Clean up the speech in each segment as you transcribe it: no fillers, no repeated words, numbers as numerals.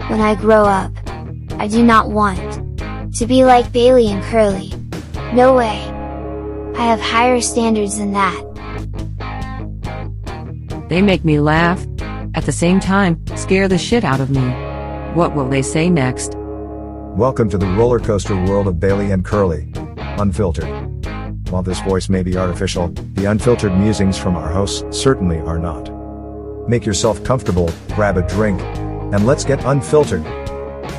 When I grow up, I do not want to be like Bailey and Curly. No way. I have higher standards than that. They make me laugh. At the same time, scare the shit out of me. What will they say next? Welcome to the roller coaster world of Bailey and Curly, unfiltered. While this voice may be artificial, the unfiltered musings from our hosts certainly are not. Make yourself comfortable, grab a drink, and let's get unfiltered.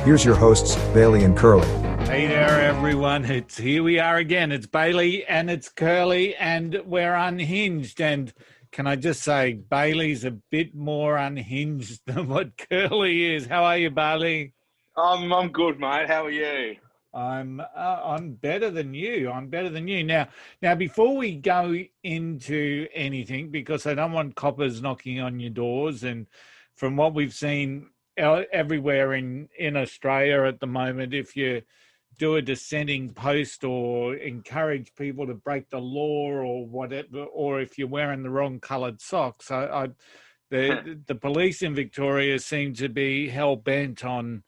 Here's your hosts, Bailey and Curly. Hey there, everyone. Here we are again. It's Bailey and it's Curly, and we're unhinged. And can I just say, Bailey's a bit more unhinged than what Curly is. How are you, Bailey? I'm good, mate. How are you? I'm better than you. Now, before we go into anything, because I don't want coppers knocking on your doors, and from what we've seen everywhere in Australia at the moment, if you do a dissenting post or encourage people to break the law or whatever, or if you're wearing the wrong coloured socks, the police in Victoria seem to be hell bent on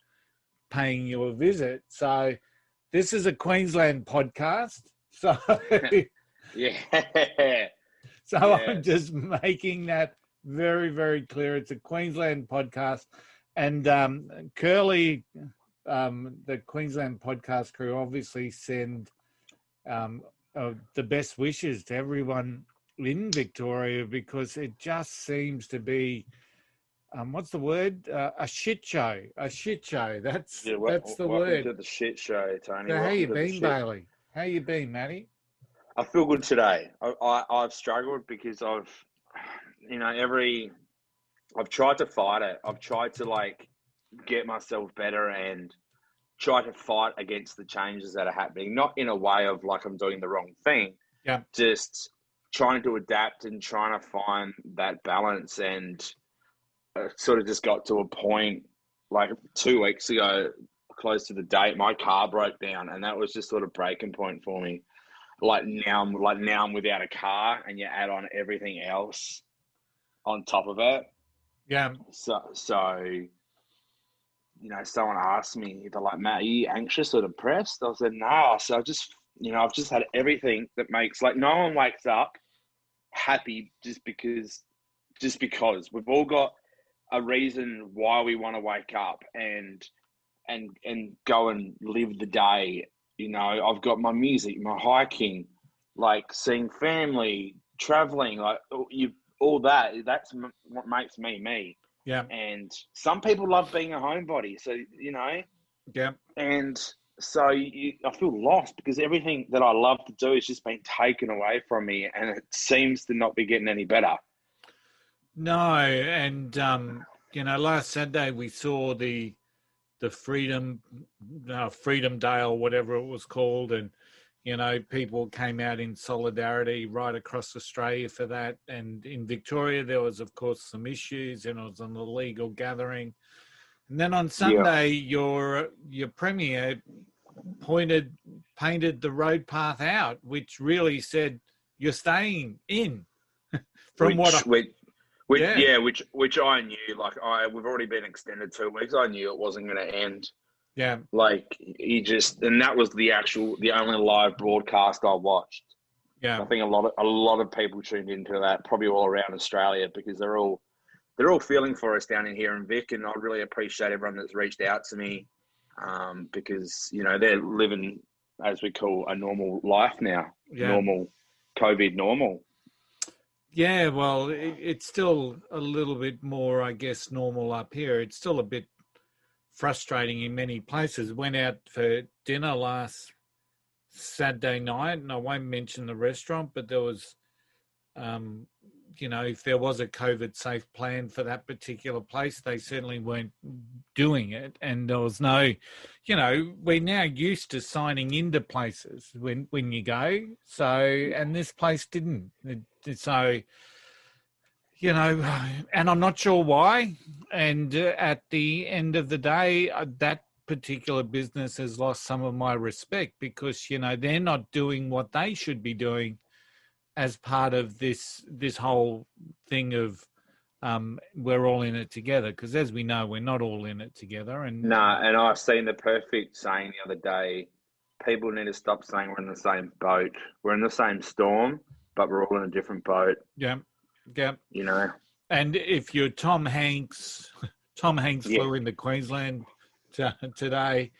paying you a visit. So this is a Queensland podcast. So Yeah. I'm just making that very, very clear. It's a Queensland podcast. And Curly, the Queensland podcast crew obviously send the best wishes to everyone in Victoria, because it just seems to be, what's the word? A shit show. That's the word. Welcome to the shit show, Tony. So how you been, Bailey? How you been, Matty? I feel good today. I've struggled because I've tried to fight it. I've tried to get myself better and try to fight against the changes that are happening. Not in a way of I'm doing the wrong thing. Yeah. Just trying to adapt and trying to find that balance. And sort of just got to a point 2 weeks ago, close to the date, my car broke down, and that was just sort of breaking point for me. Now I'm without a car, and you add on everything else on top of it. Yeah. So someone asked me, they're like, "Matt, are you anxious or depressed?" I said, "No." So I've just had everything that makes no one wakes up happy just because we've all got a reason why we want to wake up and go and live the day. I've got my music, my hiking, seeing family, traveling, all that. That's what makes me me. Yeah. And some people love being a homebody. So, Yeah. And so I feel lost because everything that I love to do has just been taken away from me, and it seems to not be getting any better. No, and last Saturday we saw the Freedom Day or whatever it was called, and people came out in solidarity right across Australia for that. And in Victoria there was, of course, some issues, and it was an illegal gathering. And then on Sunday, your premier painted the road path out, which really said you're staying in. Which I knew. We've already been extended 2 weeks. I knew it wasn't going to end. Yeah. And that was the only live broadcast I watched. Yeah. I think a lot of people tuned into that, probably all around Australia, because they're all feeling for us down in here in Vic, and I really appreciate everyone that's reached out to me, because they're living, as we call, a normal life now. Yeah. Normal COVID normal. Yeah, well, it's still a little bit more, I guess, normal up here. It's still a bit frustrating in many places. Went out for dinner last Saturday night, and I won't mention the restaurant, but there was, if there was a COVID-safe plan for that particular place, they certainly weren't doing it. And there was no, we're now used to signing into places when you go. So, and this place didn't. So, and I'm not sure why. And at the end of the day, that particular business has lost some of my respect, because, they're not doing what they should be doing as part of this whole thing of we're all in it together. Because as we know, we're not all in it together. And Nah, and I've seen the perfect saying the other day. People need to stop saying we're in the same boat. We're in the same storm, but we're all in a different boat. yeah, yeah. You know. And if you're Tom Hanks, Tom Hanks Yeah. flew into Queensland today.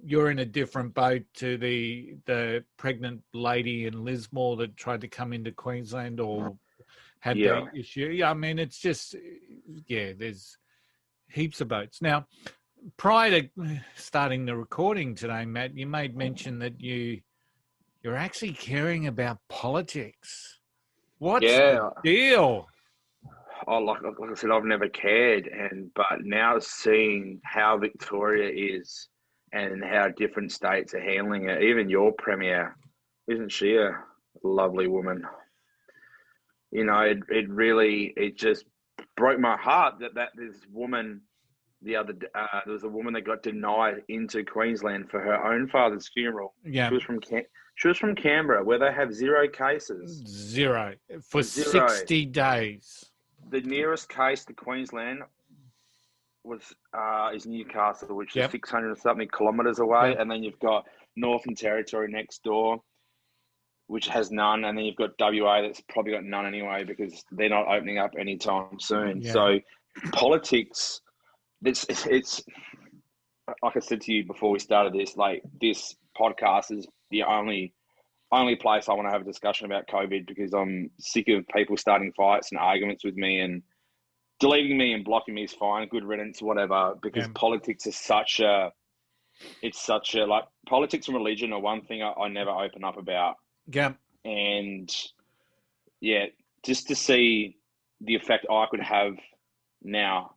You're in a different boat to the pregnant lady in Lismore that tried to come into Queensland or had Yeah. that issue. Yeah, I mean, it's just, yeah, there's heaps of boats. Now, prior to starting the recording today, Matt, you made mention that you're actually caring about politics. What's the deal? Oh, like I said, I've never cared, but now seeing how Victoria is and how different states are handling it, even your premier, isn't she a lovely woman? You know, it just broke my heart that this woman there was a woman that got denied into Queensland for her own father's funeral. Yeah, she was from Canberra, where they have 0 cases. Zero for 60 days. The nearest case to Queensland is Newcastle, which is 600 and something kilometres away, and then you've got Northern Territory next door, which has none, and then you've got WA that's probably got none anyway because they're not opening up anytime soon. Yeah. So politics, it's like I said to you before we started this, like this podcast is the only place I want to have a discussion about COVID because I'm sick of people starting fights and arguments with me, and deleting me and blocking me is fine, good riddance, whatever, because politics is such a like politics and religion are one thing I never open up about. Yeah. And yeah, just to see the effect I could have now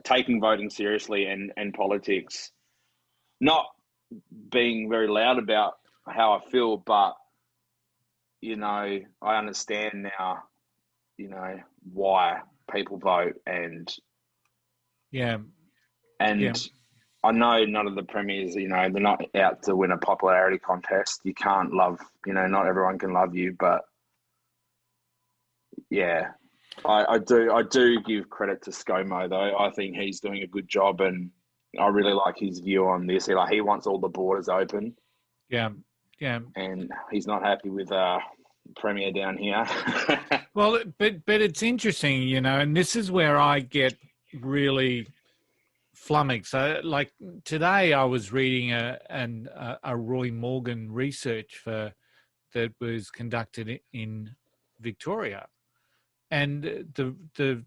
taking voting seriously and politics, not being very loud about how I feel, but, you know, I understand now, you know, why people vote and I know none of the premiers, you know, they're not out to win a popularity contest. You can't love, you know, not everyone can love you, but yeah, I do give credit to ScoMo though. I think he's doing a good job, and I really like his view on this. He wants all the borders open. Yeah, yeah. And he's not happy with Premier down here. Well, but it's interesting, you know, and this is where I get really flummoxed. So, like today, I was reading a Roy Morgan research that was conducted in Victoria, and the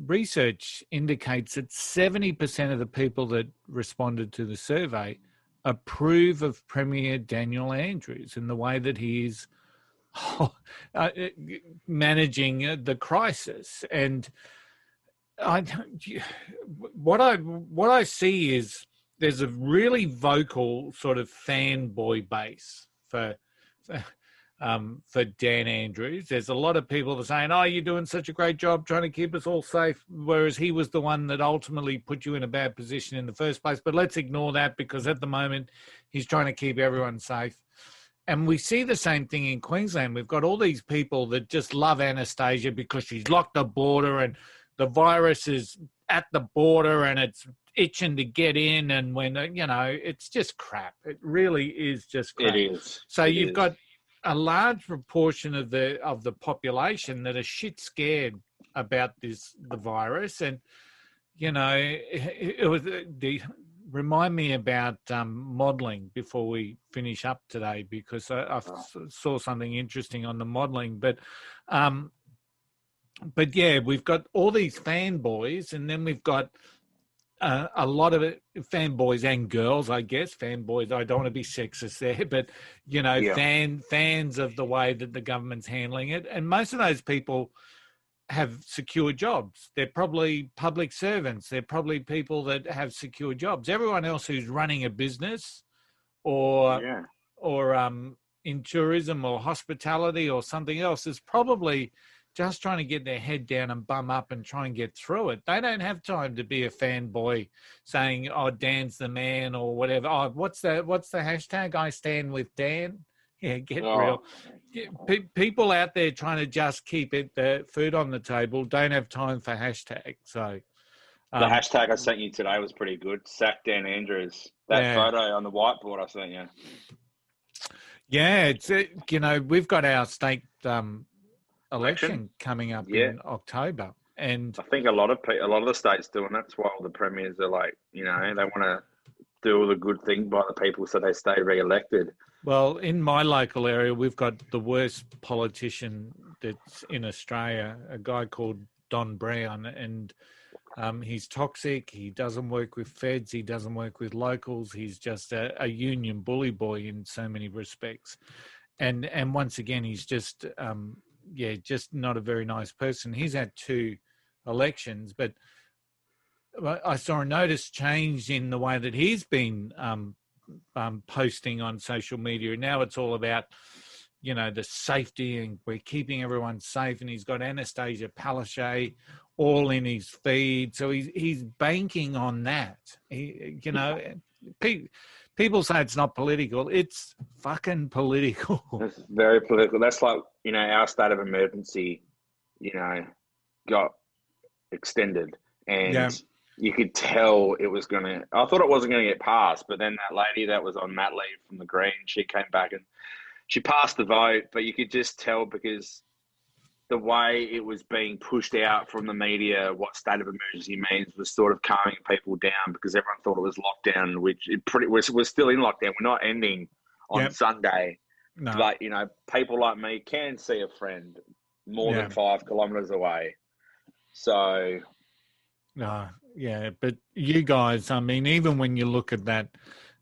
research indicates that 70% of the people that responded to the survey approve of Premier Daniel Andrews in the way that he is managing the crisis. And what I see is there's a really vocal sort of fanboy base for Dan Andrews. There's a lot of people that are saying, "Oh, you're doing such a great job trying to keep us all safe," whereas he was the one that ultimately put you in a bad position in the first place. But let's ignore that because at the moment he's trying to keep everyone safe. And we see the same thing in Queensland. We've got all these people that just love Anastasia because she's locked the border and the virus is at the border and it's itching to get in. And when, you know, it's just crap. It really is just crap. It is. So you've got a large proportion of the population that are shit scared about the virus. And, you know, it was remind me about modelling before we finish up today, because I saw something interesting on the modelling. But yeah, we've got all these fanboys, and then we've got a lot of it, fanboys and girls, I guess. Fanboys, I don't want to be sexist there, but, you know, fans of the way that the government's handling it. And most of those people have secure jobs. They're probably public servants. They're probably people that have secure jobs. Everyone else who's running a business or in tourism or hospitality or something else is probably just trying to get their head down and bum up and try and get through it. They don't have time to be a fanboy saying, "Oh, Dan's the man," or whatever. Oh, what's the hashtag? I stand with Dan. Yeah, get Oh. real. People out there trying to just keep the food on the table don't have time for hashtag. So The hashtag I sent you today was pretty good. Sack Dan Andrews. That yeah. photo on the whiteboard I sent you. Yeah, it's we've got our state election coming up in October, and I think a lot of the states doing that's why all the premiers are like, they want to do all the good thing by the people so they stay re-elected. well, in my local area, we've got the worst politician that's in Australia, a guy called Don Brown, and he's toxic. He doesn't work with feds. He doesn't work with locals. He's just a union bully boy in so many respects. And once again, he's just just not a very nice person. He's had 2 elections, but I saw a notice change in the way that he's been posting on social media. Now it's all about the safety, and we're keeping everyone safe. And he's got Anastasia Palaszczuk all in his feed, so he's banking on that. People say it's not political. It's fucking political. It's very political. That's like our state of emergency, got extended, and you could tell it was gonna. I thought it wasn't gonna get passed, but then that lady that was on mat leave from the Greens, she came back and she passed the vote, but you could just tell because the way it was being pushed out from the media, what state of emergency means, was sort of calming people down because everyone thought it was lockdown, which we're still in lockdown. We're not ending on Sunday. No. But, people like me can see a friend more than 5 kilometres away. So... yeah, but you guys, I mean, even when you look at that,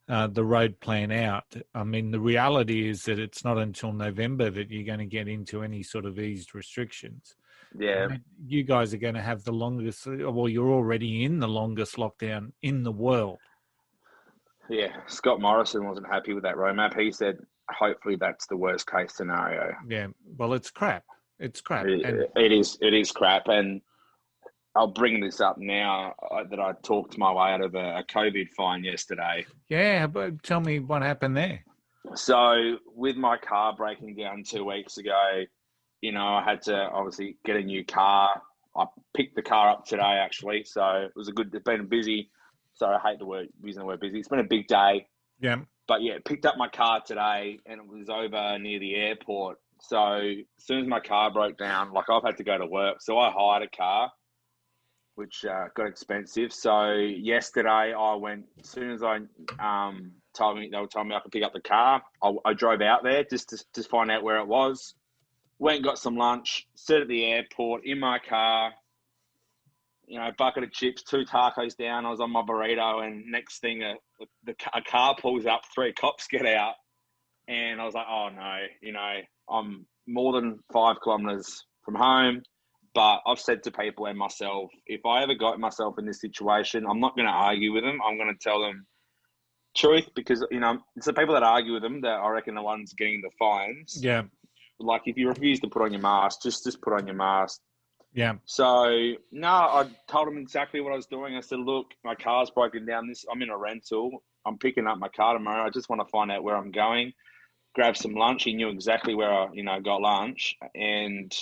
the road plan out, I mean, the reality is that it's not until November that you're going to get into any sort of eased restrictions. Yeah. I mean, you guys are going to have the longest, well, you're already in the longest lockdown in the world. Yeah, Scott Morrison wasn't happy with that roadmap. He said, hopefully that's the worst case scenario. Yeah, well, it's crap. It's crap. It is crap. And I'll bring this up now that I talked my way out of a COVID fine yesterday. Yeah, but tell me what happened there. So with my car breaking down 2 weeks ago, I had to obviously get a new car. I picked the car up today, actually. So it's been busy. So I hate using the word busy. It's been a big day. Yeah. But yeah, picked up my car today and it was over near the airport. So as soon as my car broke down, I've had to go to work. So I hired a car, which got expensive. So yesterday I went, as soon as they told me I could pick up the car, I drove out there just to find out where it was. Went and got some lunch, sat at the airport in my car, bucket of chips, 2 tacos down. I was on my burrito, and next thing a car pulls up, 3 cops get out. And I was like, oh no, I'm more than 5 kilometres from home. But I've said to people and myself, if I ever got myself in this situation, I'm not going to argue with them. I'm going to tell them truth because, it's the people that argue with them that I reckon the ones getting the fines. Yeah. Like if you refuse to put on your mask, just put on your mask. Yeah. So, no, I told them exactly what I was doing. I said, look, my car's broken down. I'm in a rental. I'm picking up my car tomorrow. I just want to find out where I'm going. Grab some lunch. He knew exactly where I, got lunch. And...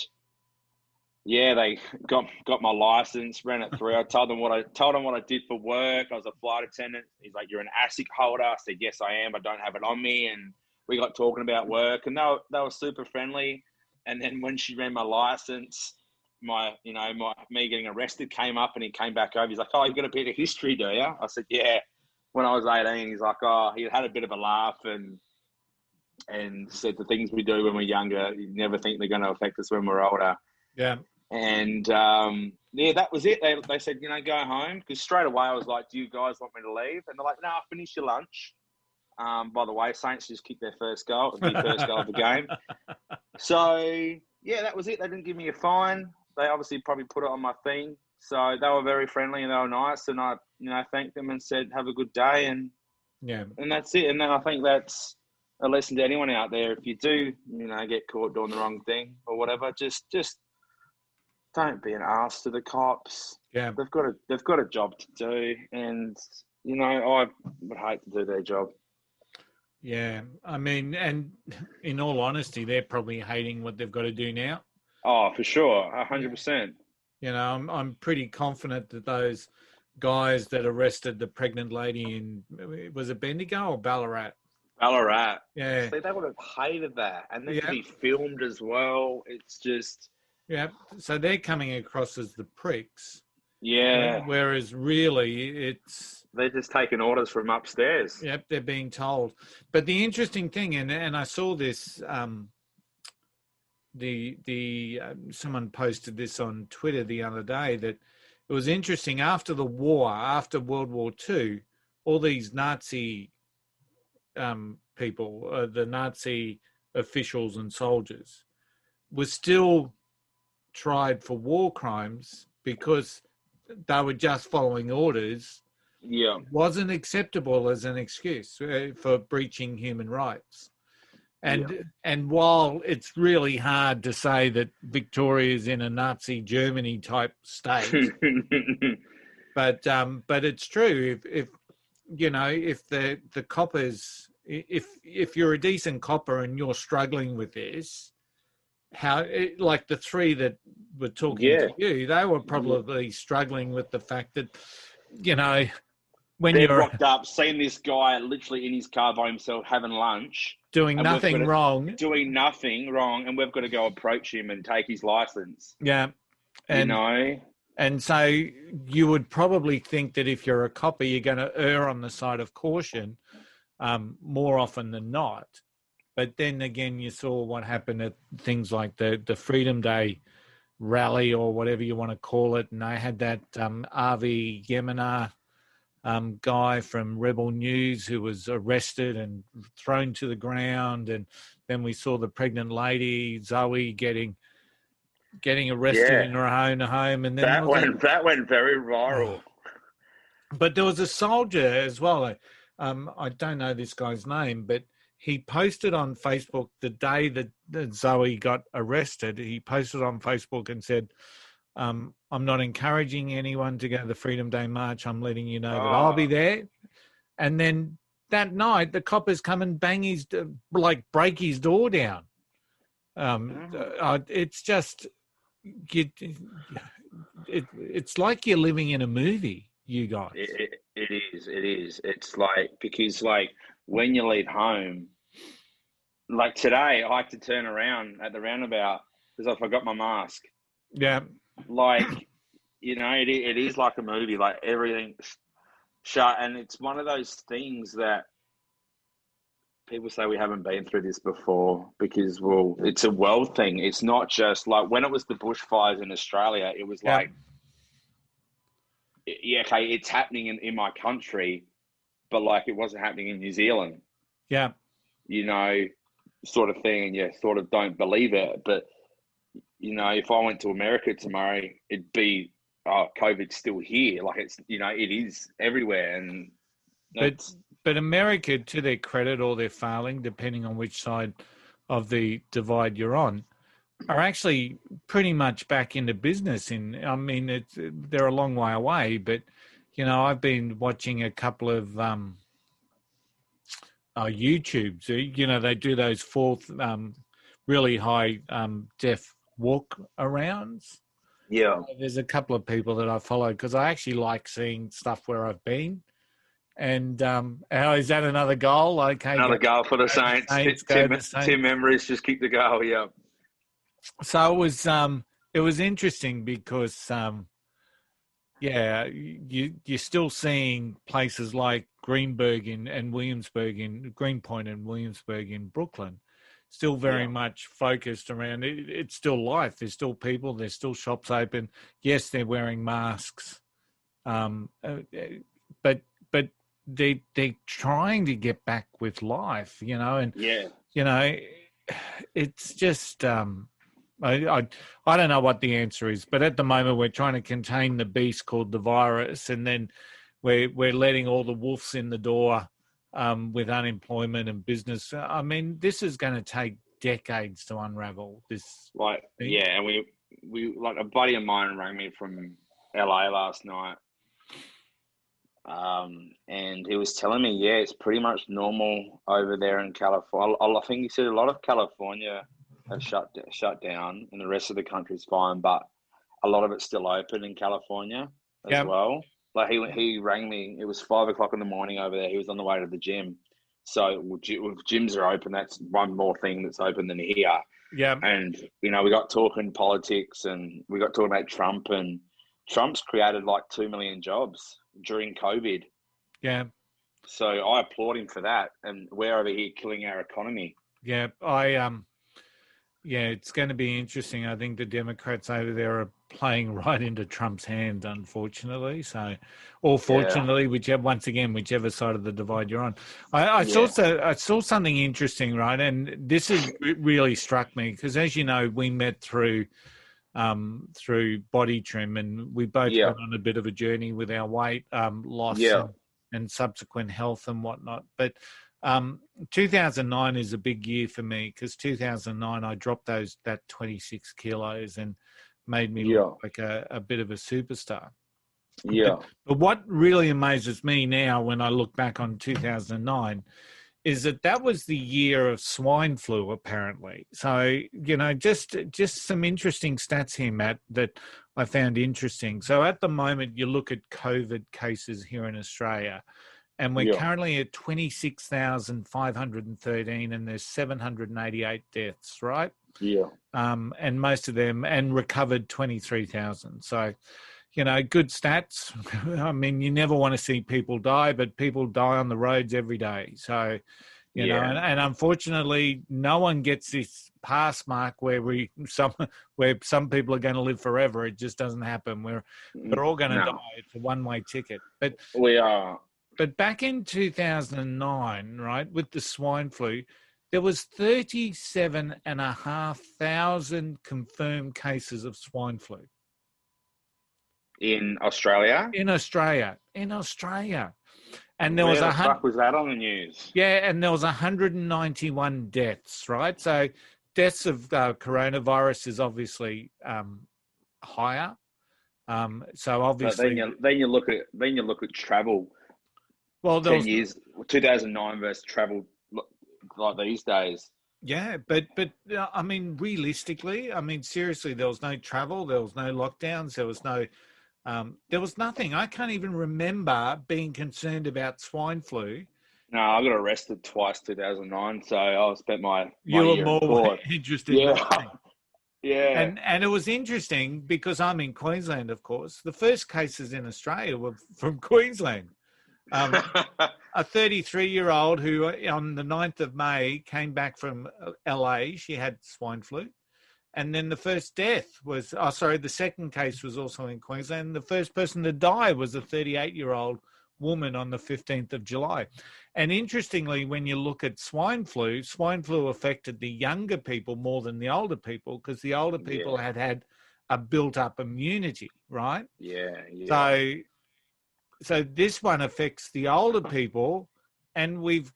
yeah, they got my license, ran it through. I told them what I did for work. I was a flight attendant. He's like, "You're an ASIC holder." I said, "Yes, I am. I don't have it on me." And we got talking about work, and they were super friendly. And then when she ran my license, me getting arrested came up, and he came back over. He's like, "Oh, you've got a bit of history, do you?" I said, "Yeah." When I was 18, he's like, "Oh," he had a bit of a laugh and said the things we do when we're younger, you never think they're going to affect us when we're older. Yeah. And, that was it. They said, go home. Because straight away I was like, do you guys want me to leave? And they're like, no, finish your lunch. By the way, Saints just kicked their first goal. It was the first goal of the game. So, yeah, that was it. They didn't give me a fine. They obviously probably put it on my thing. So they were very friendly and they were nice. And I, thanked them and said, have a good day. And that's it. And then I think that's a lesson to anyone out there. If you do, get caught doing the wrong thing or whatever, just don't be an ass to the cops. Yeah. They've got a job to do. And, I would hate to do their job. Yeah, I mean, and in all honesty, they're probably hating what they've got to do now. Oh, for sure, Yeah. 100%. You know, I'm pretty confident that those guys that arrested the pregnant lady in, was it Bendigo or Ballarat? Ballarat. Yeah, See, they would have hated that, and then to yeah, be filmed as well. It's just, yeah. So they're coming across as the pricks, yeah, whereas really it's, they're just taking orders from upstairs. yep, they're being told. But the interesting thing, and I saw this, someone posted this on Twitter the other day, that it was interesting after the war, after World War II, all these Nazi people, the Nazi officials and soldiers, were still tried for war crimes because they were just following orders. Yeah, Wasn't acceptable as an excuse for breaching human rights. And while it's really hard to say that Victoria is in a Nazi Germany type state, but it's true. If you know, if the coppers, if you're a decent copper and you're struggling with this, like the three that were talking yeah. to you, they were probably struggling with the fact that, you know, when They've you're rocked up, seen this guy literally in his car by himself having lunch, doing and nothing wrong, and we've got to go approach him and take his license. yeah, You and know, and so you would probably think that if you're a copper, you're going to err on the side of caution more often than not. But then again, you saw what happened at things like the Freedom Day rally or whatever you want to call it, and they had that RV Yemena guy from Rebel News who was arrested and thrown to the ground, and then we saw the pregnant lady Zoe getting arrested in her own home, and then that went very viral. But there was a soldier as well. I don't know this guy's name, but he posted on Facebook the day that Zoe got arrested. He posted on Facebook and said, I'm not encouraging anyone to go to the Freedom Day March. I'm letting you know that I'll be there. And then that night, the coppers come and bang break his door down. It's just, it's like you're living in a movie, you guys. It is. It's like, because like when you leave home, like today, I had to turn around at the roundabout because I forgot my mask. Yeah. Like, you know, it is like a movie, like everything's shut. And it's one of those things that people say we haven't been through this before because, well, it's a world thing. It's not just like when it was the bushfires in Australia, it was like, yeah, okay, it's happening in my country, but like it wasn't happening in New Zealand. Yeah. You know, sort of thing. And you sort of don't believe it. But, you know, if I went to America tomorrow, it'd be, oh, COVID's still here. Like it's, you know, it is everywhere. And but America, to their credit or their failing, depending on which side of the divide you're on, are actually pretty much back into business. I mean, they're a long way away, but, you know, I've been watching a couple of YouTubes. You know, they do those fourth really high def walk arounds. yeah. There's a couple of people that I follow because I actually like seeing stuff where I've been. And how is that another goal? Okay, Another goal for the Saints. Tim Memories just kicked the goal. Yeah. So it was interesting because you're still seeing places like Greenpoint and Williamsburg in Brooklyn, still very much focused around it. It's still life. There's still people. There's still shops open. Yes, they're wearing masks, but they're trying to get back with life, you know. And you know, it's just I don't know what the answer is, but at the moment we're trying to contain the beast called the virus, and then we're letting all the wolves in the door with unemployment and business. I mean, this is going to take decades to unravel this. Like, thing. yeah, and we like a buddy of mine rang me from LA last night, And he was telling me, yeah, it's pretty much normal over there in California. I think he said a lot of California have shut down, and the rest of the country's fine, but a lot of it's still open in California as Yeah. well. Like he rang me. It was 5 o'clock in the morning over there. He was on the way to the gym. So if gyms are open, that's one more thing that's open than here. Yeah. And we got talking politics, and we got talking about Trump, and Trump's created like 2 million jobs during COVID. Yeah. So I applaud him for that. And we're over here killing our economy. Yeah. Yeah, it's going to be interesting. I think the Democrats over there are playing right into Trump's hand, unfortunately. So, or fortunately, whichever side of the divide you're on. I saw something interesting, right? And this has really struck me because, as you know, we met through Body Trim, and we both went on a bit of a journey with our weight loss and subsequent health and whatnot. But 2009 is a big year for me because 2009 I dropped that 26 kilos and made me look like a bit of a superstar. Yeah. But what really amazes me now when I look back on 2009 is that was the year of swine flu, apparently. So, just some interesting stats here, Matt, that I found interesting. So at the moment, you look at COVID cases here in Australia, and we're currently at 26,513, and there's 788 deaths, right? Yeah. And most of them, and recovered 23,000. So, good stats. I mean, you never want to see people die, but people die on the roads every day. So, and unfortunately, no one gets this pass mark where some people are going to live forever. It just doesn't happen. We're all going to die. It's a one-way ticket. But we are. But back in 2009, right, with the swine flu, there was 37,500 confirmed cases of swine flu. In Australia? In Australia. And there was was that on the news? Yeah, and there was 191 deaths, right? So deaths of coronavirus is obviously higher. So obviously, but then you look at travel. Well, 10 years, 2009 versus travel like these days. Yeah, but I mean, realistically, seriously, there was no travel, there was no lockdowns, there was nothing. I can't even remember being concerned about swine flu. No, I got arrested twice 2009, so I spent my you were year more interested. Yeah. Yeah. And it was interesting because I'm in Queensland, of course. The first cases in Australia were from Queensland. A 33-year-old who on the 9th of May came back from LA. She had swine flu. And then the first death was, the second case was also in Queensland. The first person to die was a 38-year-old woman on the 15th of July. And interestingly, when you look at swine flu affected the younger people more than the older people because the older people had a built-up immunity, right? Yeah. So this one affects the older people, and we've,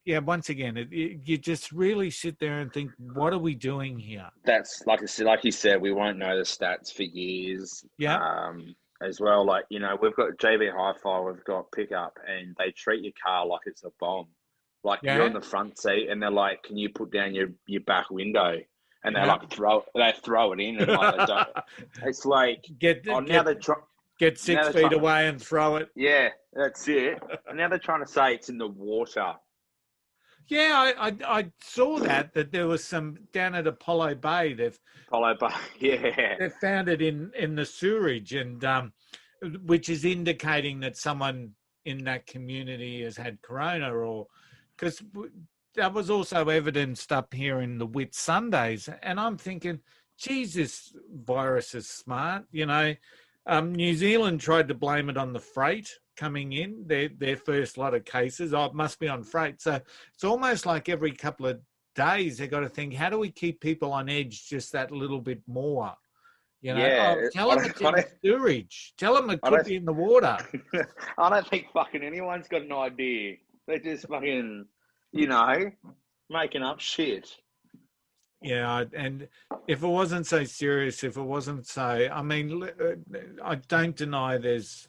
once again, you just really sit there and think, what are we doing here? That's like you said, we won't know the stats for years. Yeah. As well, we've got JB Hi-Fi, we've got Pickup, and they treat your car like it's a bomb. Like you're in the front seat, and they're like, "Can you put down your back window?" And they throw it in, and they don't. It's like Get 6 feet away and throw it. Yeah, that's it. And now they're trying to say it's in the water. Yeah, I saw that there was some down at Apollo Bay. They've found it in the sewerage, and which is indicating that someone in that community has had corona, or because that was also evidenced up here in the Whit Sundays. And I'm thinking, geez, this virus is smart, New Zealand tried to blame it on the freight coming in, their first lot of cases. Oh, it must be on freight. So it's almost like every couple of days they've got to think, how do we keep people on edge just that little bit more? Tell them it's in the sewage. Tell them it could be in the water. I don't think fucking anyone's got an idea. They're just fucking, making up shit. Yeah, and if it wasn't so serious, I don't deny there's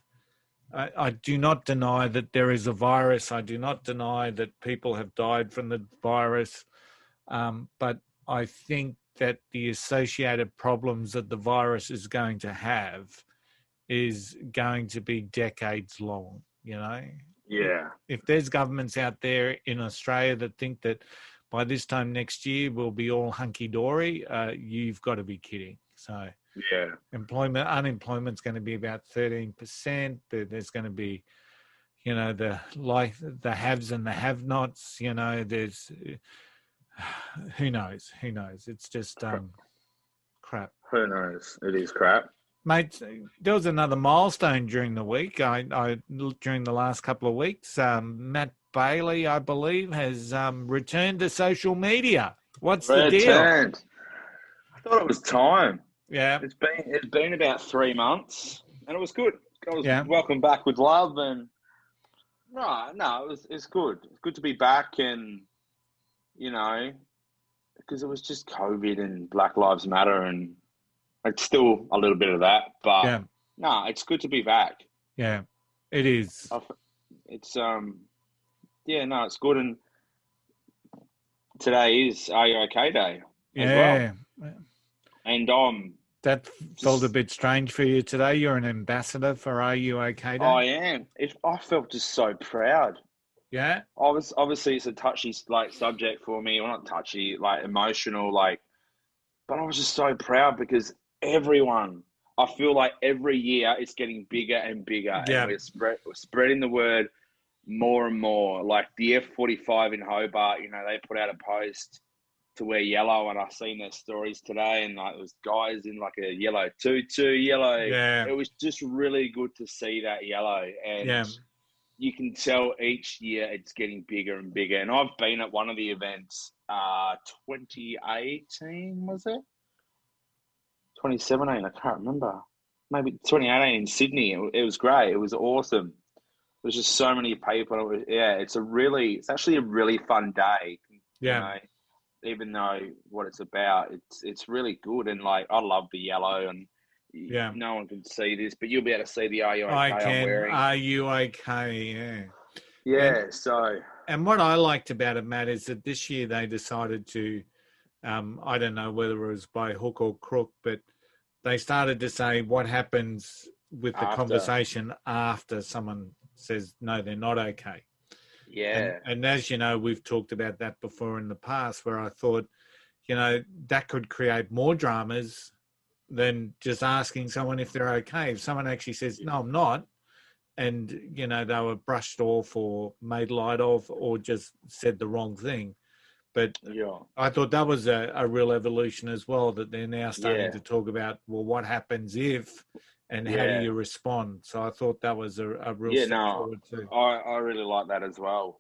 I do not deny that there is a virus. I do not deny that people have died from the virus. But I think that the associated problems that the virus is going to have is going to be decades long, you know? Yeah. If there's governments out there in Australia that think that by this time next year we'll be all hunky-dory, you've got to be kidding. So Yeah. unemployment's going to be about 13%. There's going to be, you know, the haves and the have-nots, you know, there's... Who knows? It's just crap. Who knows? It is crap. Mate, there was another milestone during the week. I during the last couple of weeks, Matt Bailey, I believe, has returned to social media. What's the deal? Returned. I thought it was time. Yeah. It's been about 3 months, and it was good. I was welcome back with love, and it's good. It's good to be back, and you know, because it was just COVID and Black Lives Matter, and it's still a little bit of that, but it's good to be back. Yeah, it is. It's it's good, and today is Are You OK Day as well. And that felt a bit strange for you today. You're an ambassador for Are You OK Day? I am. I felt just so proud. Yeah. Obviously it's a touchy subject for me. Well, not touchy, emotional, but I was just so proud because everyone, I feel like every year it's getting bigger and bigger. Yeah. And we're spreading the word more and more. Like the F45 in Hobart, you know, they put out a post to wear yellow, and I've seen their stories today, and there was guys in a yellow tutu, yellow. Yeah. It was just really good to see that yellow. And you can tell each year it's getting bigger and bigger. And I've been at one of the events, 2018, was it? 2017, I can't remember. Maybe 2018 in Sydney. It was great. It was awesome. There was just so many people. It's actually a really fun day. Yeah. You know, even though what it's about, it's really good. And I love the yellow, and no one can see this, but you'll be able to see the Are You OK I can. I'm wearing. Are You OK? Yeah. And what I liked about it, Matt, is that this year they decided to, I don't know whether it was by hook or crook, but they started to say what happens with the conversation after someone says, no, they're not okay. Yeah. And as you know, we've talked about that before in the past, where I thought, you know, that could create more dramas than just asking someone if they're okay. If someone actually says, no, I'm not, and, you know, they were brushed off or made light of or just said the wrong thing. But I thought that was a real evolution as well, that they're now starting to talk about, well, what happens if, and how do you respond? So I thought that was a real step forward too. I really like that as well.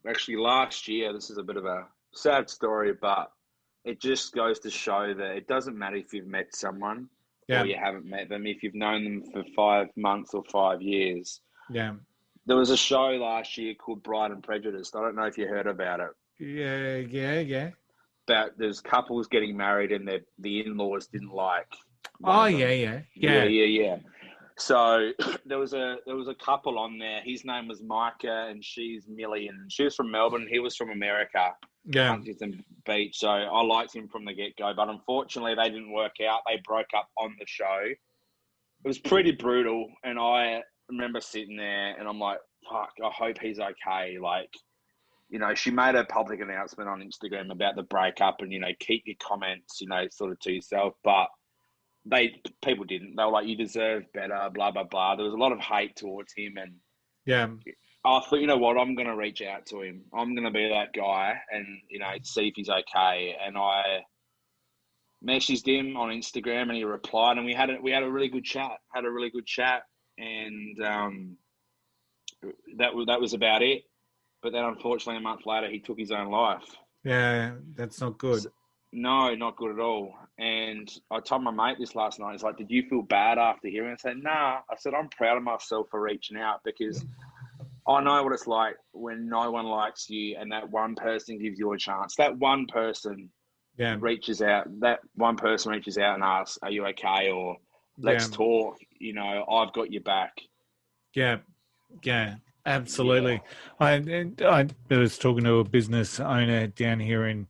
Actually, last year, this is a bit of a sad story, but it just goes to show that it doesn't matter if you've met someone or you haven't met them. If you've known them for 5 months or 5 years. Yeah. There was a show last year called Bride and Prejudice. I don't know if you heard about it. Yeah. About there's couples getting married and the in-laws didn't like. Yeah. So there was a couple on there. His name was Micah and she's Millie, and she was from Melbourne. He was from America. Huntington Beach. So I liked him from the get-go, but unfortunately they didn't work out. They broke up on the show. It was pretty brutal, and I remember sitting there and I'm like, fuck, I hope he's okay. You know, she made a public announcement on Instagram about the breakup and, you know, keep your comments, you know, sort of to yourself. But people didn't. They were like, you deserve better, blah, blah, blah. There was a lot of hate towards him. And I thought, you know what, I'm going to reach out to him. I'm going to be that guy and, you know, see if he's okay. And I messaged him on Instagram and he replied, and we had a really good chat. And that was about it. But then, unfortunately, a month later, he took his own life. Yeah, that's not good. No, not good at all. And I told my mate this last night. He's like, did you feel bad after hearing it? I said, nah. I said, I'm proud of myself for reaching out, because I know what it's like when no one likes you and that one person gives you a chance. That one person reaches out. That one person reaches out and asks, are you okay? Or Let's talk. You know, I've got your back. Yeah, yeah, absolutely. I was talking to a business owner down here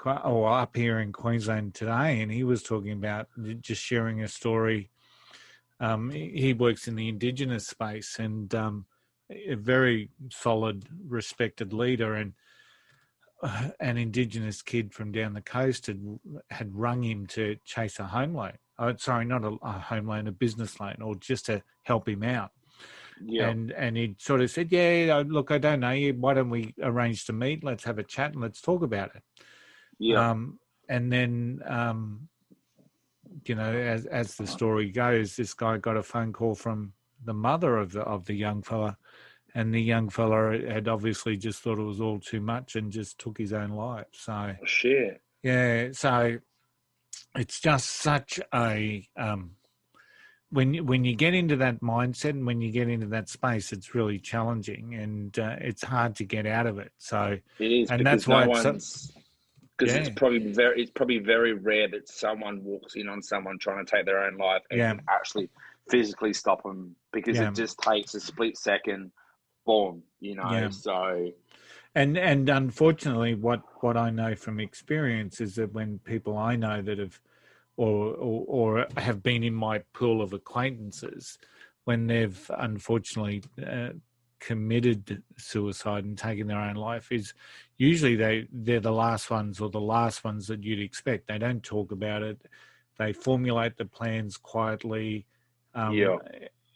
up here in Queensland today, and he was talking about just sharing a story. He works in the Indigenous space, and a very solid, respected leader, and an Indigenous kid from down the coast had rung him to chase a home loan. Oh, sorry, not a home loan, a business loan, or just to help him out. Yeah. And he sort of said, yeah, look, I don't know you. Why don't we arrange to meet? Let's have a chat and let's talk about it. Yeah. And then, you know, as the story goes, this guy got a phone call from the mother of the young fella, and the young fella had obviously just thought it was all too much and just took his own life. So, Shit. yeah, so it's just such a when you get into that mindset and when you get into that space, it's really challenging, and it's hard to get out of it. So It is, and because that's why because yeah. it's probably very rare that someone walks in on someone trying to take their own life and Yeah. can actually physically stop them, because Yeah. it just takes a split second. Boom, you know. Yeah. So And unfortunately, what I know from experience is that when people I know that have or have been in my pool of acquaintances, when they've unfortunately committed suicide and taken their own life, is usually they're the last ones, or the last ones that you'd expect. They don't talk about it. They formulate the plans quietly. yeah,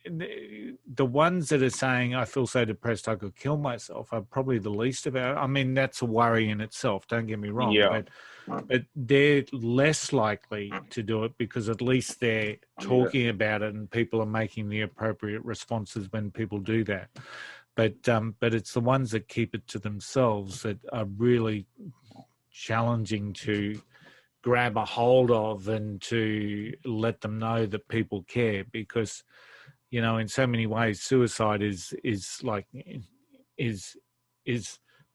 The ones that are saying, I feel so depressed I could kill myself, are probably the least of our. I mean, that's a worry in itself, don't get me wrong. Yeah. But they're less likely to do it because at least they're talking about it and people are making the appropriate responses when people do that. But it's the ones that keep it to themselves that are really challenging to grab a hold of and to let them know that people care, because you know, in so many ways, suicide is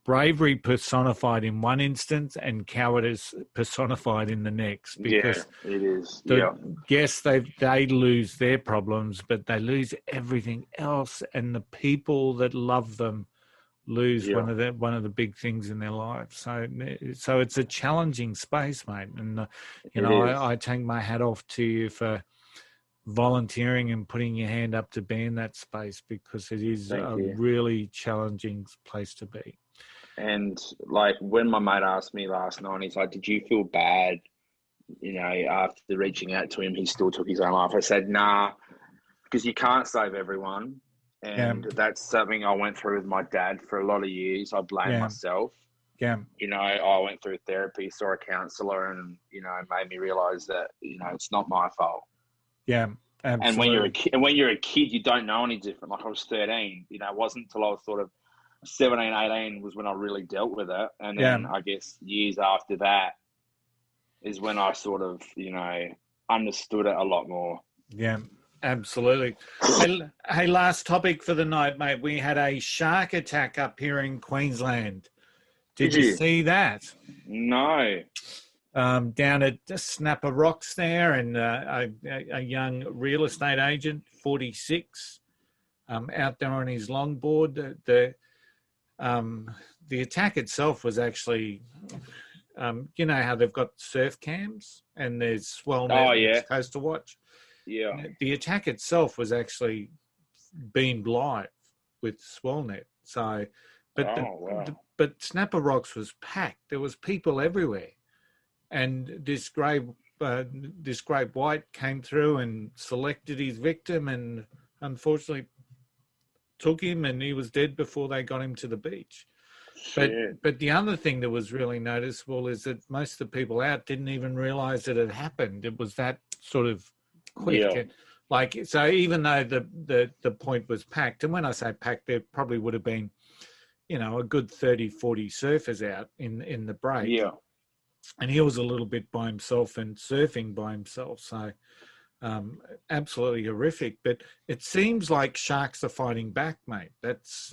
bravery personified in one instance and cowardice personified in the next. Because it is. yes, they lose their problems, but they lose everything else, and the people that love them lose one of the big things in their lives. So it's a challenging space, mate. And you know, I take my hat off to you for volunteering and putting your hand up to be in that space, because it is really challenging place to be. And like when my mate asked me last night, he's like, "Did you feel bad? You know, after reaching out to him, he still took his own life." I said, "Nah, because you can't save everyone." And that's something I went through with my dad for a lot of years. I blame myself. Yeah. You know, I went through therapy, saw a counsellor, and, you know, it made me realise that, you know, it's not my fault. Yeah, absolutely. And when you're a kid, you don't know any different. Like I was 13, you know, it wasn't until I was sort of 17, 18 was when I really dealt with it. And then I guess years after that is when I sort of, you know, understood it a lot more. Yeah, absolutely. Hey, last topic for the night, mate. We had a shark attack up here in Queensland. Did you see that? No. Down at Snapper Rocks there, and a young real estate agent, 46, out there on his longboard. The attack itself was actually, you know how they've got surf cams and there's swell net coast to watch. Yeah. The attack itself was actually beamed live with swell net. So, but Snapper Rocks was packed. There was people everywhere. And this great white came through and selected his victim, and unfortunately took him, and he was dead before they got him to the beach. But the other thing that was really noticeable is that most of the people out didn't even realise it had happened. It was that sort of quick. Yeah. So even though the point was packed, and when I say packed, there probably would have been, you know, a good 30, 40 surfers out in the break. Yeah. And he was a little bit by himself and surfing by himself. So absolutely horrific. But it seems like sharks are fighting back, mate. That's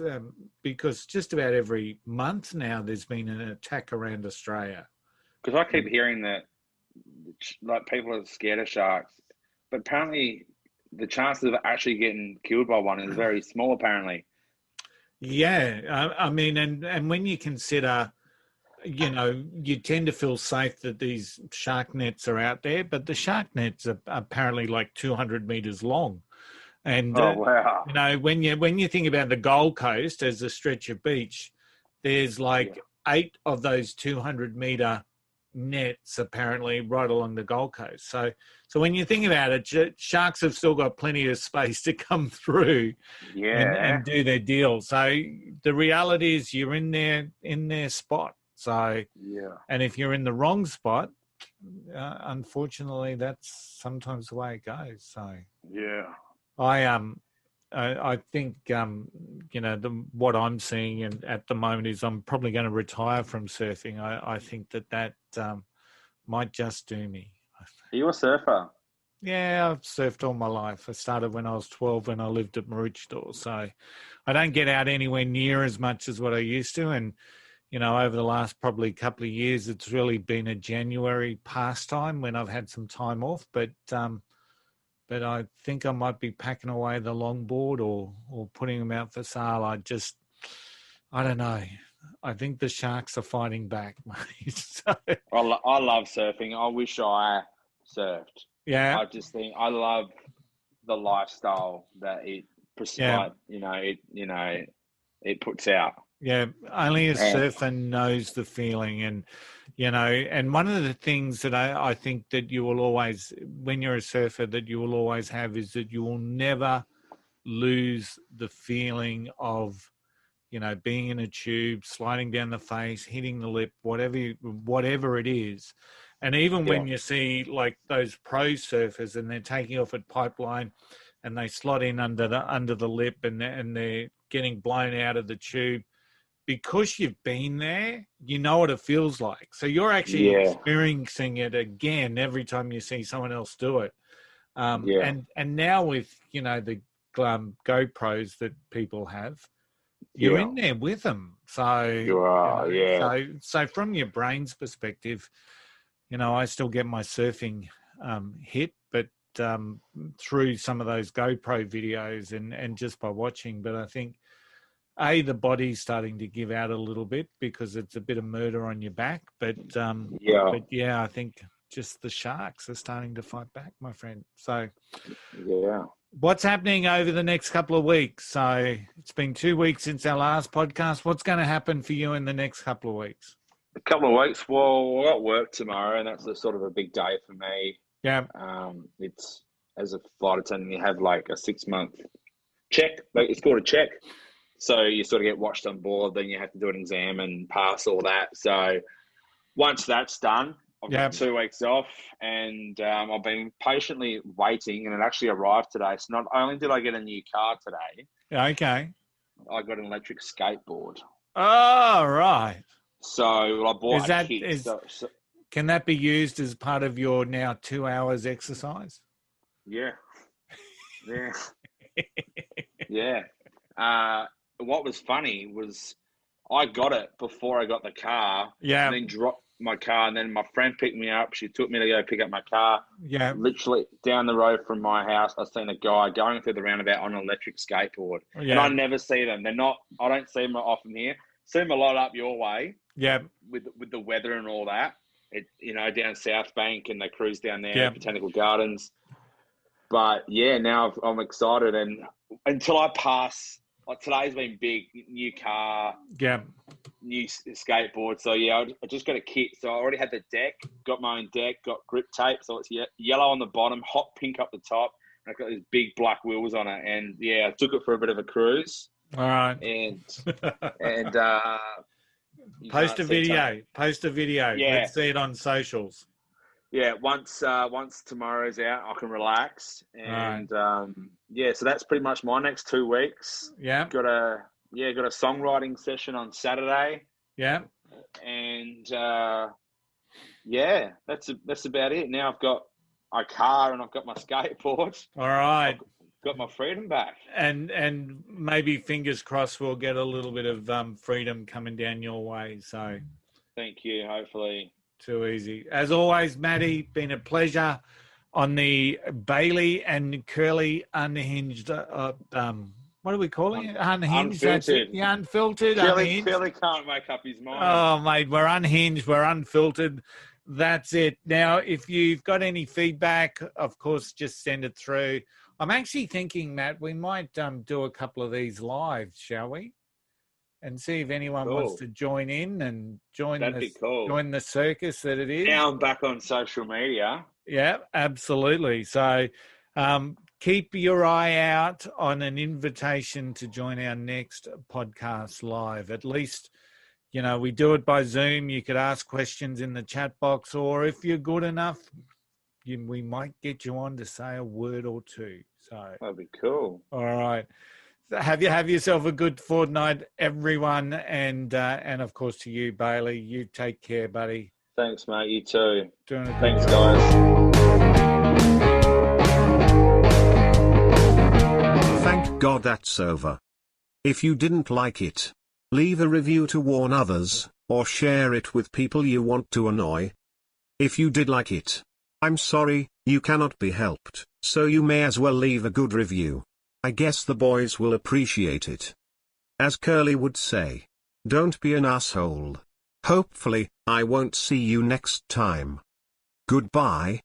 because just about every month now there's been an attack around Australia. Because I keep hearing that, like, people are scared of sharks, but apparently the chances of actually getting killed by one is very small. Apparently. Yeah, I mean, and when you consider, you tend to feel safe that these shark nets are out there, but the shark nets are apparently like 200 meters long. And Oh wow! when you think about the Gold Coast as a stretch of beach, there's like 8 of those 200-meter nets apparently right along the Gold Coast. So when you think about it, sharks have still got plenty of space to come through and do their deal. So the reality is you're in their spot. So and if you're in the wrong spot, unfortunately, that's sometimes the way it goes. So I think what I'm seeing and at the moment is I'm probably going to retire from surfing. I think that might just do me. Are you a surfer? Yeah, I've surfed all my life. I started when I was 12 when I lived at Maroochydore. So I don't get out anywhere near as much as what I used to. And, over the last probably couple of years, it's really been a January pastime when I've had some time off. But I think I might be packing away the longboard or putting them out for sale. I don't know. I think the sharks are fighting back, mate. So, I love surfing. I wish I surfed. Yeah. I just think I love the lifestyle that it it puts out. Yeah, only a surfer knows the feeling. And one of the things that I think that you will always, when you're a surfer, that you will always have is that you will never lose the feeling of, being in a tube, sliding down the face, hitting the lip, whatever it is. And even when you see like those pro surfers and they're taking off at pipeline and they slot in under the lip and they're getting blown out of the tube, because you've been there, you know what it feels like. So you're actually experiencing it again every time you see someone else do it. And now with, the GoPros that people have, you're in there with them. So so from your brain's perspective, I still get my surfing hit, but through some of those GoPro videos and just by watching. But I think, the body's starting to give out a little bit because it's a bit of murder on your back. But I think just the sharks are starting to fight back, my friend. So what's happening over the next couple of weeks? So it's been 2 weeks since our last podcast. What's going to happen for you in the next couple of weeks? A couple of weeks. Well, I've got work tomorrow, and that's a sort of a big day for me. Yeah. It's as a flight attendant, you have like a 6-month check. Like it's called a check. So you sort of get watched on board, then you have to do an exam and pass all that. So once that's done, I've got 2 weeks off, and I've been patiently waiting, and it actually arrived today. So not only did I get a new car today, I got an electric skateboard. Oh, right. So I bought a kit. Can that be used as part of your now 2 hours exercise? Yeah. What was funny was I got it before I got the car. Yeah. And then dropped my car, and then my friend picked me up. She took me to go pick up my car. Yeah. Literally down the road from my house, I seen a guy going through the roundabout on an electric skateboard. Yeah. And I never see them. I don't see them often here. See them a lot up your way. Yeah. With the weather and all that. Down South Bank, and they cruise down there, Botanical Gardens. But now I'm excited, and until I pass, like today's been big, new car, new skateboard. So I just got a kit. So I already had the deck, got my own deck, got grip tape. So it's yellow on the bottom, hot pink up the top. And I've got these big black wheels on it, and I took it for a bit of a cruise. All right. And post a video. Yeah. Let's see it on socials. Yeah, once tomorrow's out, I can relax, and so that's pretty much my next 2 weeks. Yeah, got a songwriting session on Saturday. Yeah, and that's about it. Now I've got a car and I've got my skateboard. All right, I've got my freedom back, and maybe fingers crossed we'll get a little bit of freedom coming down your way. So, thank you. Hopefully. Too easy. As always, Matty, been a pleasure. on the Bailey and Curly unhinged. What are we calling it? Unhinged. That's it. Unfiltered. Yeah, unfiltered. Curly Unhinged. can't make up his mind. Oh, mate, we're unhinged. We're unfiltered. That's it. Now, if you've got any feedback, of course, just send it through. I'm actually thinking, Matt, we might do a couple of these live, shall we? And see if anyone wants to join in and join the circus that it is. Now I'm back on social media. Yeah, absolutely. So keep your eye out on an invitation to join our next podcast live. At least, you know, we do it by Zoom. You could ask questions in the chat box, or if you're good enough, we might get you on to say a word or two. So that'd be cool. All right. Have yourself a good fortnight, everyone, and of course to you, Bailey. You take care, buddy. Thanks, mate. You too. Thanks, guys. Thank God that's over. If you didn't like it, leave a review to warn others, or share it with people you want to annoy. If you did like it, I'm sorry, you cannot be helped, so you may as well leave a good review. I guess the boys will appreciate it. As Curly would say, don't be an asshole. Hopefully, I won't see you next time. Goodbye.